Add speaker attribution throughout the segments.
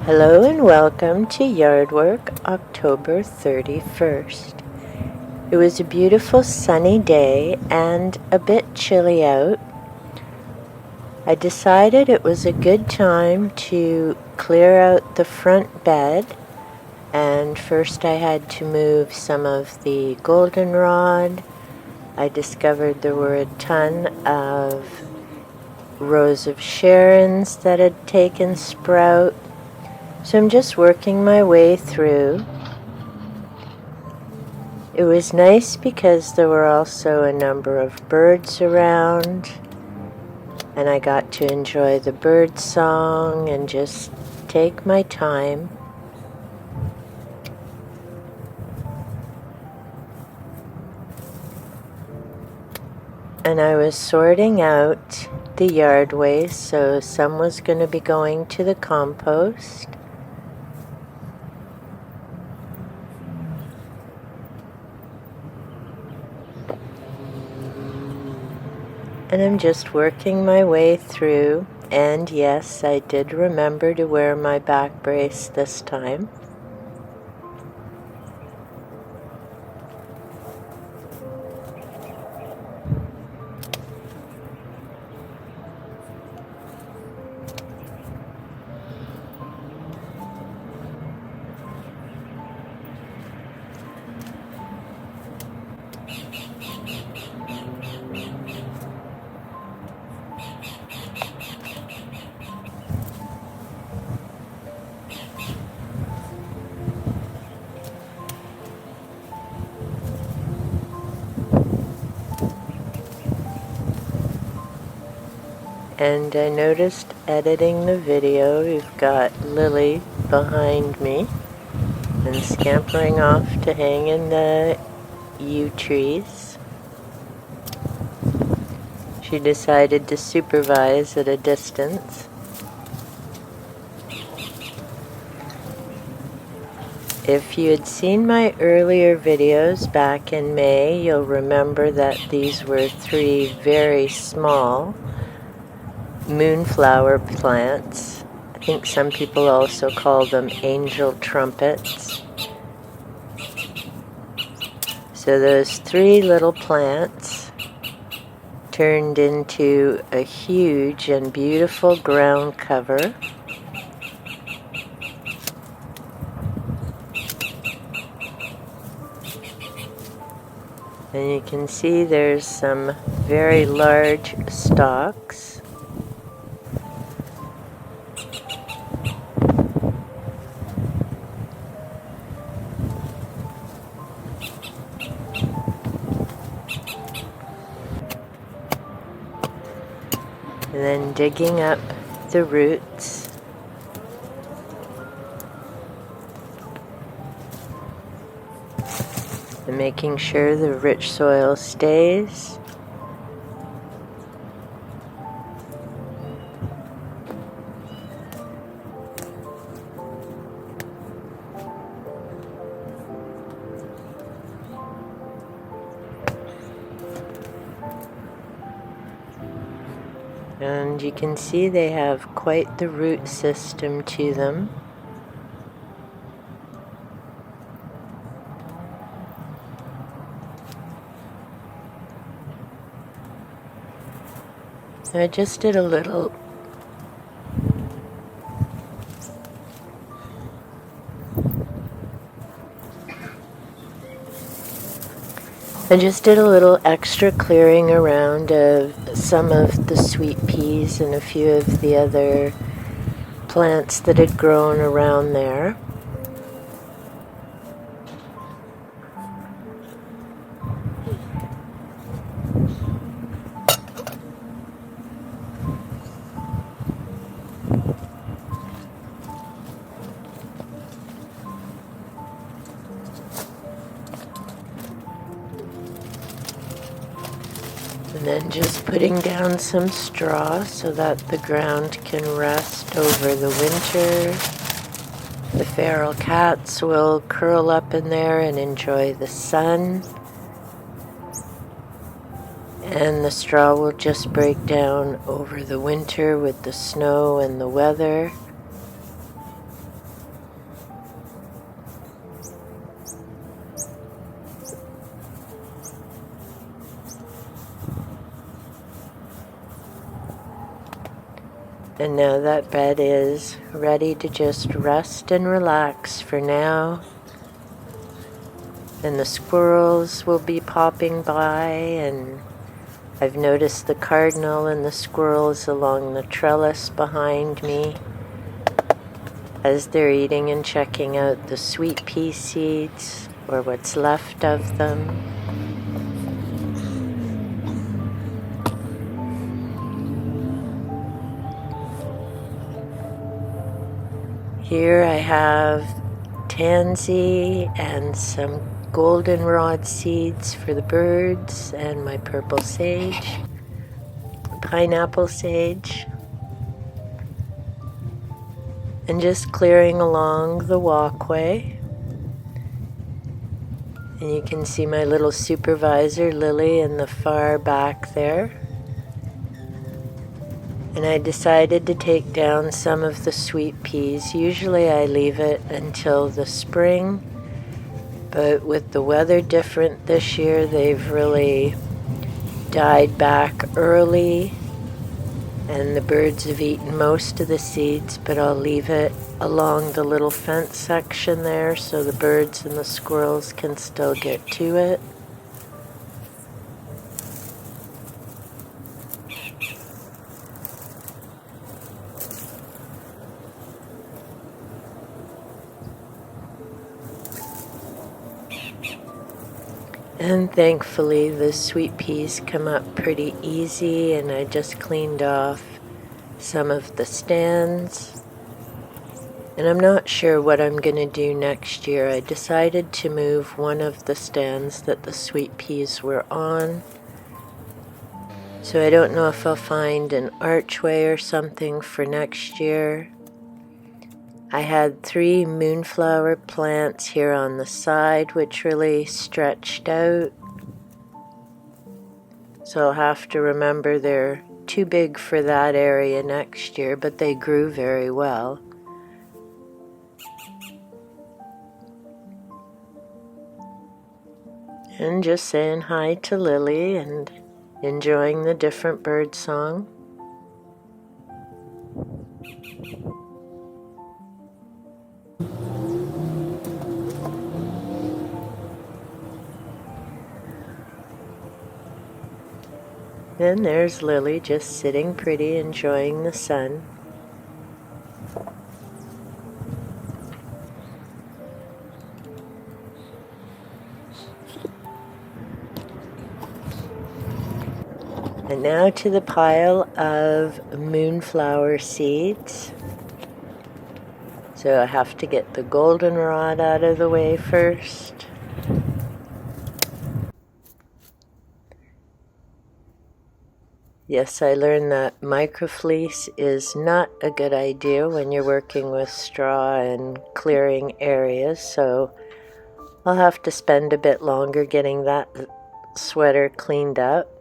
Speaker 1: Hello and welcome to Yard Work, October 31st. It was a beautiful sunny day and a bit chilly out. I decided it was a good time to clear out the front bed, and first I had to move some of the goldenrod. I discovered there were a ton of rows of Sharons that had taken sprout. So I'm just working my way through. It was nice because there were also a number of birds around, and I got to enjoy the bird song and just take my time. And I was sorting out the yard waste, so some was going to be going to the compost. And I'm just working my way through, and yes, I did remember to wear my back brace this time. And I noticed editing the video, we've got Lily behind me and scampering off to hang in the yew trees. She decided to supervise at a distance. If you had seen my earlier videos back in May, you'll remember that these were 3 very small moonflower plants. I think some people also call them angel trumpets. So those 3 little plants turned into a huge and beautiful ground cover. And you can see there's some very large stalks. And then digging up the roots. And making sure the rich soil stays. And you can see they have quite the root system to them. So I just did a little extra clearing around of some of the sweet peas and a few of the other plants that had grown around there. And then just putting down some straw so that the ground can rest over the winter. The feral cats will curl up in there and enjoy the sun. And the straw will just break down over the winter with the snow and the weather. And now that bed is ready to just rest and relax for now. And the squirrels will be popping by, and I've noticed the cardinal and the squirrels along the trellis behind me as they're eating and checking out the sweet pea seeds or what's left of them. Here I have tansy and some goldenrod seeds for the birds, and my purple sage, pineapple sage, and just clearing along the walkway. And you can see my little supervisor Lily in the far back there. And I decided to take down some of the sweet peas. Usually I leave it until the spring, but with the weather different this year, they've really died back early, and the birds have eaten most of the seeds, but I'll leave it along the little fence section there so the birds and the squirrels can still get to it. And thankfully the sweet peas come up pretty easy, and I just cleaned off some of the stands. And I'm not sure what I'm going to do next year. I decided to move one of the stands that the sweet peas were on. So I don't know if I'll find an archway or something for next year. I had 3 moonflower plants here on the side, which really stretched out. So I'll have to remember they're too big for that area next year, but they grew very well. And just saying hi to Lily and enjoying the different bird song. And there's Lily just sitting pretty, enjoying the sun. And now to the pile of moonflower seeds. So I have to get the goldenrod out of the way first. Yes, I learned that microfleece is not a good idea when you're working with straw and clearing areas, so I'll have to spend a bit longer getting that sweater cleaned up.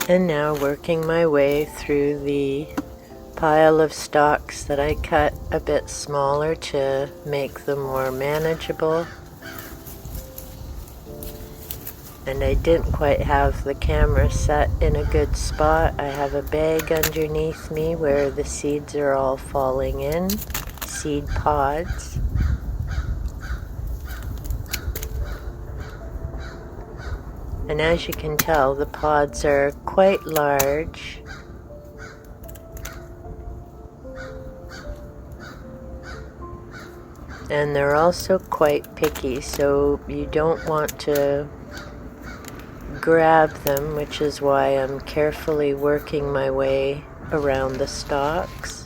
Speaker 1: And now working my way through the pile of stalks that I cut a bit smaller to make them more manageable. And I didn't quite have the camera set in a good spot. I have a bag underneath me where the seeds are all falling in, seed pods. And as you can tell, the pods are quite large. And they're also quite picky, so you don't want to grab them, which is why I'm carefully working my way around the stalks.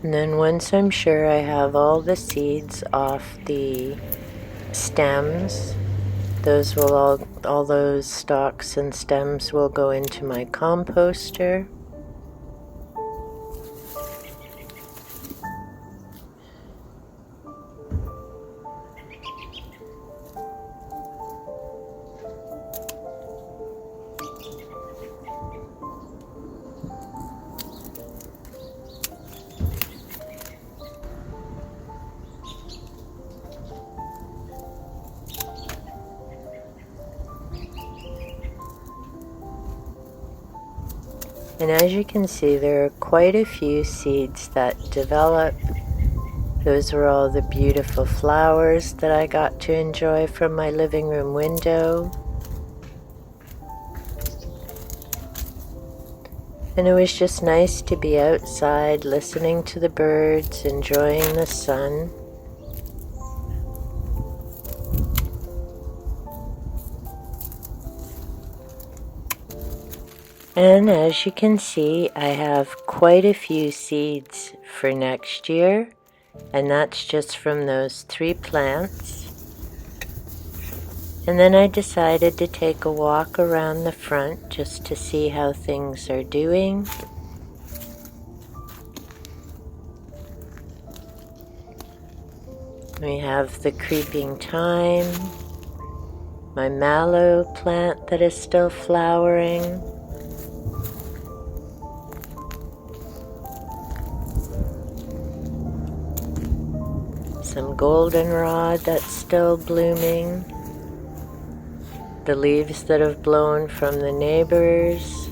Speaker 1: And then once I'm sure I have all the seeds off the stems, those will all those stalks and stems will go into my composter. And as you can see, there are quite a few seeds that develop. Those were all the beautiful flowers that I got to enjoy from my living room window. And it was just nice to be outside, listening to the birds, enjoying the sun. And as you can see, I have quite a few seeds for next year, and that's just from those 3 plants. And then I decided to take a walk around the front just to see how things are doing. We have the creeping thyme, my mallow plant that is still flowering, some goldenrod that's still blooming, the leaves that have blown from the neighbors,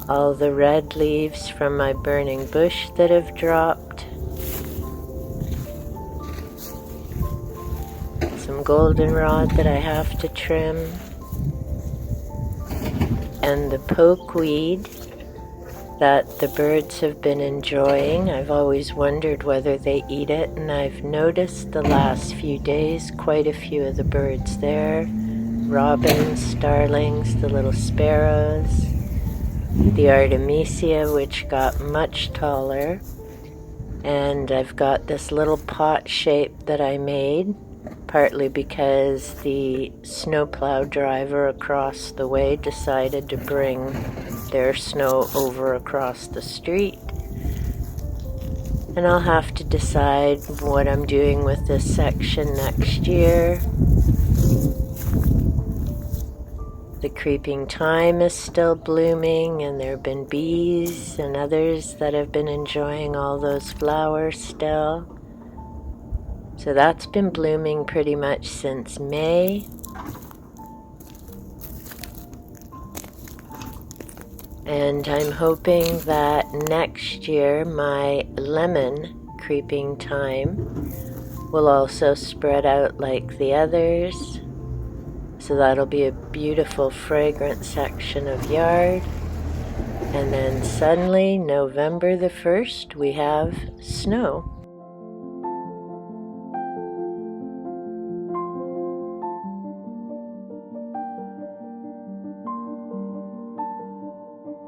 Speaker 1: all the red leaves from my burning bush that have dropped, some goldenrod that I have to trim, and the pokeweed that the birds have been enjoying. I've always wondered whether they eat it, and I've noticed the last few days quite a few of the birds there. Robins, starlings, the little sparrows, the Artemisia, which got much taller, and I've got this little pot shape that I made, partly because the snowplow driver across the way decided to bring their snow over across the street. And I'll have to decide what I'm doing with this section next year. The creeping thyme is still blooming, and there have been bees and others that have been enjoying all those flowers still. So that's been blooming pretty much since May. And I'm hoping that next year my lemon creeping thyme will also spread out like the others. So that'll be a beautiful fragrant section of yard. And then suddenly, November the 1st, we have snow.